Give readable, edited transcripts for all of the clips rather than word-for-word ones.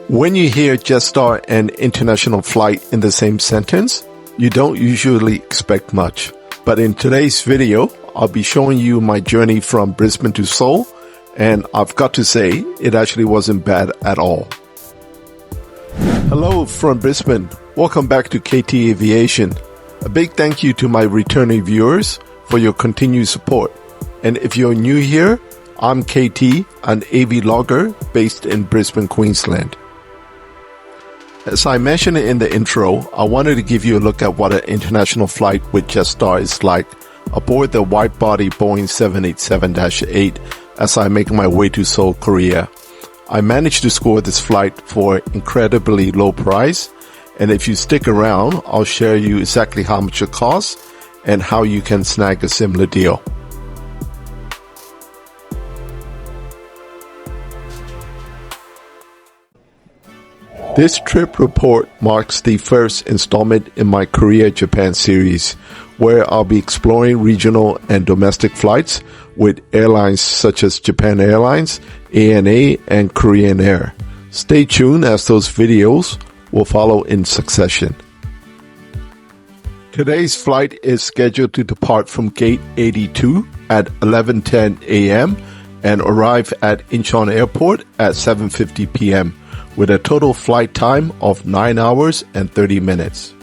When you hear Jetstar and international flight in the same sentence, you don't usually expect much. But in today's video, I'll be showing you my journey from Brisbane to Seoul, and I've got to say, it actually wasn't bad at all. Hello from Brisbane. Welcome back to KT Aviation. A big thank you to my returning viewers for your continued support. And if you're new here, I'm KT, an AV logger based in Brisbane, Queensland. As I mentioned in the intro, I wanted to give you a look at what an international flight with Jetstar is like aboard the wide-body Boeing 787-8 as I make my way to Seoul, Korea. I managed to score this flight for incredibly low price, and if you stick around, I'll share you exactly how much it costs and how you can snag a similar deal. This trip report marks the first installment in my Korea-Japan series, where I'll be exploring regional and domestic flights with airlines such as Japan Airlines, ANA, and Korean Air. Stay tuned as those videos will follow in succession. Today's flight is scheduled to depart from Gate 82 at 11:10 a.m. and arrive at Incheon Airport at 7:50 p.m. with a total flight time of 9 hours and 30 minutes.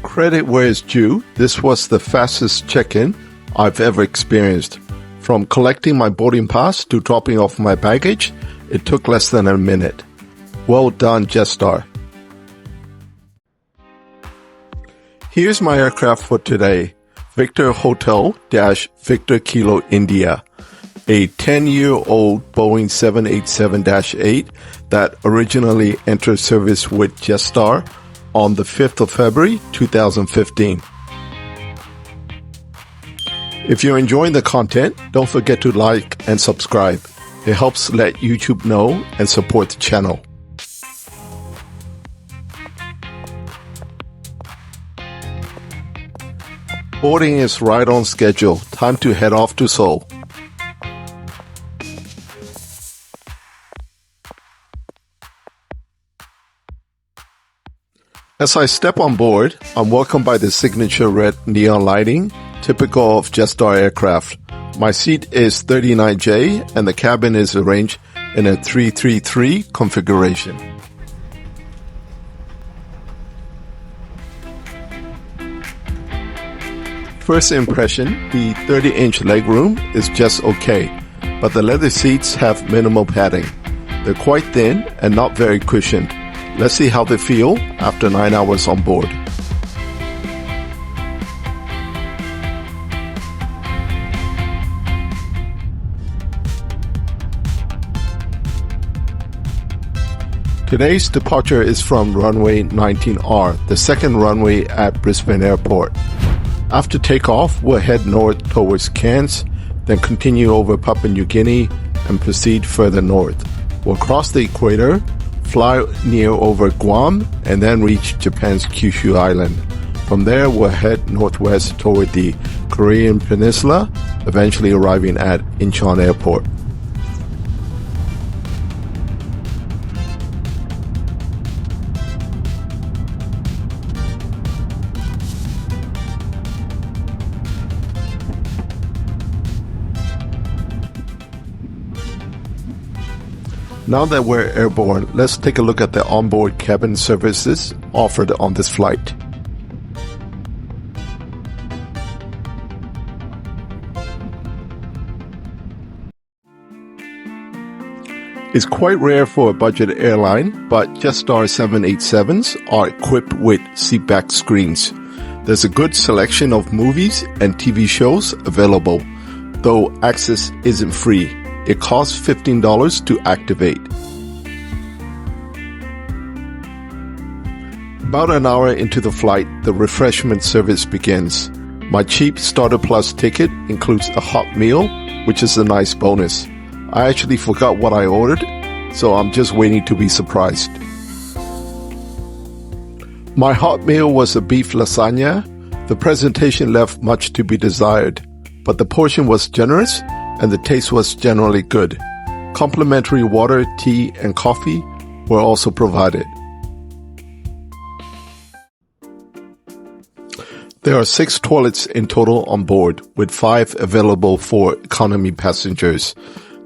Credit where it's due, this was the fastest check-in I've ever experienced. From collecting my boarding pass to dropping off my baggage, it took less than a minute. Well done, Jetstar. Here's my aircraft for today. Victor Hotel-Victor Kilo India. A 10-year-old Boeing 787-8 that originally entered service with Jetstar on the 5th of February 2015. If you're enjoying the content, don't forget to like and subscribe. It helps let YouTube know and support the channel. Boarding is right on schedule. Time to head off to Seoul. As I step on board, I'm welcomed by the signature red neon lighting, typical of Jetstar aircraft. My seat is 39J and the cabin is arranged in a 333 configuration. First impression, the 30-inch legroom is just okay, but the leather seats have minimal padding. They're quite thin and not very cushioned. Let's see how they feel after 9 hours on board. Today's departure is from runway 19R, the second runway at Brisbane Airport. After takeoff, we'll head north towards Cairns, then continue over Papua New Guinea and proceed further north. We'll cross the equator, fly near over Guam, and then reach Japan's Kyushu Island. From there, we'll head northwest toward the Korean Peninsula, eventually arriving at Incheon Airport. Now that we're airborne, let's take a look at the onboard cabin services offered on this flight. It's quite rare for a budget airline, but Jetstar 787s are equipped with seatback screens. There's a good selection of movies and TV shows available, though access isn't free. It costs $15 to activate. About an hour into the flight, the refreshment service begins. My cheap Starter Plus ticket includes a hot meal, which is a nice bonus. I actually forgot what I ordered, so I'm just waiting to be surprised. My hot meal was a beef lasagna. The presentation left much to be desired, but the portion was generous and the taste was generally good. Complimentary water, tea, and coffee were also provided. There are 6 toilets in total on board, with 5 available for economy passengers.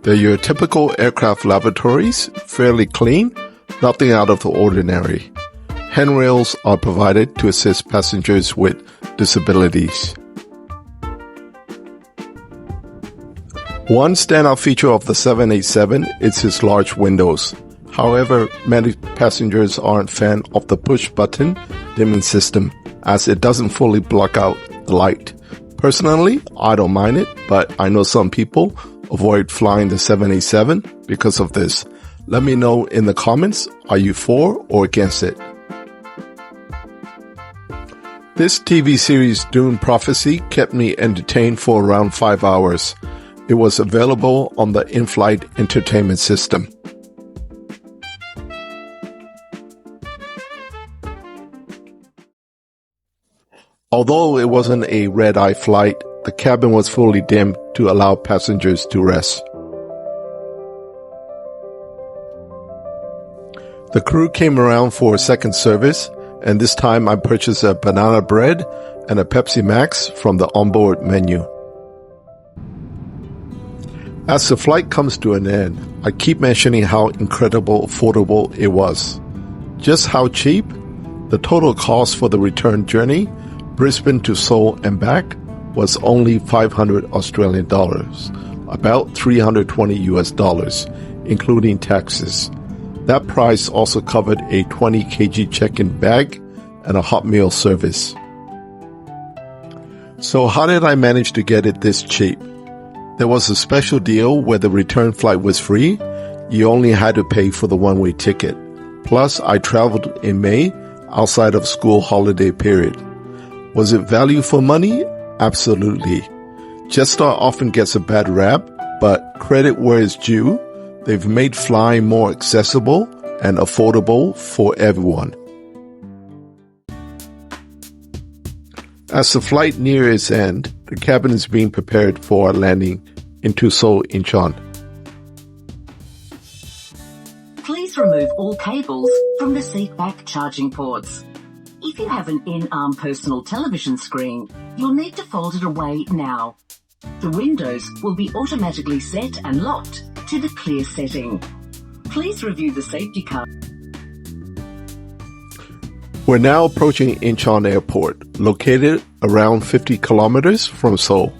They're your typical aircraft lavatories, fairly clean, nothing out of the ordinary. Handrails are provided to assist passengers with disabilities. One standout feature of the 787 is its large windows. However, many passengers aren't fan of the push-button dimming system, as it doesn't fully block out the light. Personally, I don't mind it, but I know some people avoid flying the 787 because of this. Let me know in the comments, are you for or against it? This TV series, Dune Prophecy, kept me entertained for around 5 hours. It was available on the in-flight entertainment system. Although it wasn't a red-eye flight, the cabin was fully dimmed to allow passengers to rest. The crew came around for a second service, and this time I purchased a banana bread and a Pepsi Max from the onboard menu. As the flight comes to an end, I keep mentioning how incredible affordable it was. Just how cheap? The total cost for the return journey, Brisbane to Seoul and back, was only 500 Australian dollars, about 320 US dollars, including taxes. That price also covered a 20 kg check-in bag and a hot meal service. So how did I manage to get it this cheap? There was a special deal where the return flight was free. You only had to pay for the one-way ticket. Plus, I traveled in May, outside of school holiday period. Was it value for money? Absolutely. Jetstar often gets a bad rap, but credit where it's due. They've made flying more accessible and affordable for everyone. As the flight nears its end, the cabin is being prepared for a landing into Seoul Incheon. Please remove all cables from the seat back charging ports. If you have an in-arm personal television screen, you'll need to fold it away now. The windows will be automatically set and locked to the clear setting. Please review the safety card. We're now approaching Incheon Airport, located around 50 kilometers from Seoul.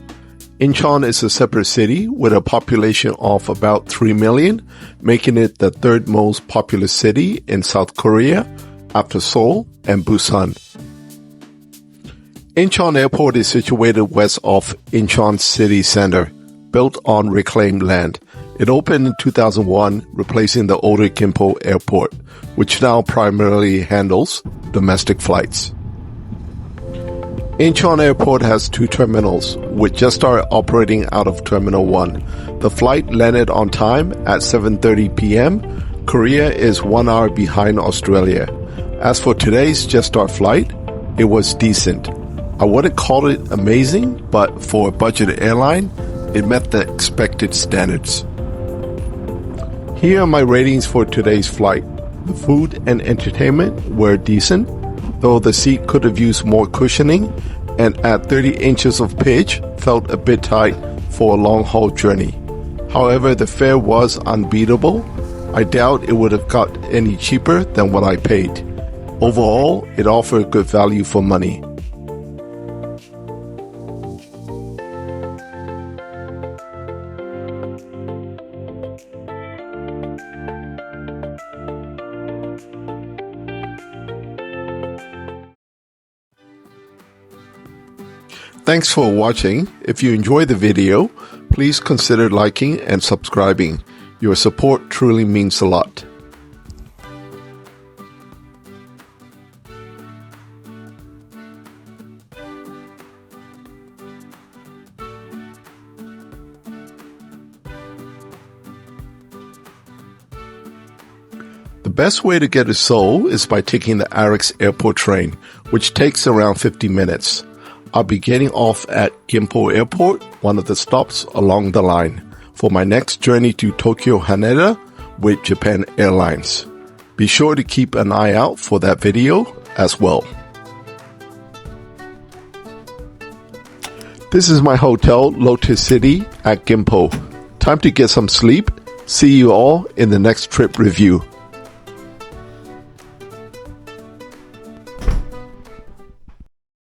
Incheon is a separate city with a population of about 3 million, making it the 3rd most populous city in South Korea after Seoul and Busan. Incheon Airport is situated west of Incheon city center, built on reclaimed land. It opened in 2001, replacing the older Gimpo Airport, which now primarily handles domestic flights. Incheon Airport has 2 terminals, with Jetstar operating out of Terminal 1. The flight landed on time at 7:30 p.m. Korea is 1 hour behind Australia. As for today's Jetstar flight, it was decent. I wouldn't call it amazing, but for a budget airline, it met the expected standards. Here are my ratings for today's flight. The food and entertainment were decent, though the seat could have used more cushioning, and at 30 inches of pitch, felt a bit tight for a long-haul journey. However, the fare was unbeatable. I doubt it would have got any cheaper than what I paid. Overall, it offered good value for money. Thanks for watching. If you enjoyed the video, please consider liking and subscribing. Your support truly means a lot. The best way to get to Seoul is by taking the Approx airport train, which takes around 50 minutes. I'll be getting off at Gimpo Airport, one of the stops along the line. for my next journey to Tokyo Haneda with Japan Airlines. Be sure to keep an eye out for that video as well. This is my hotel, Lotus City at Gimpo. Time to get some sleep. See you all in the next trip review.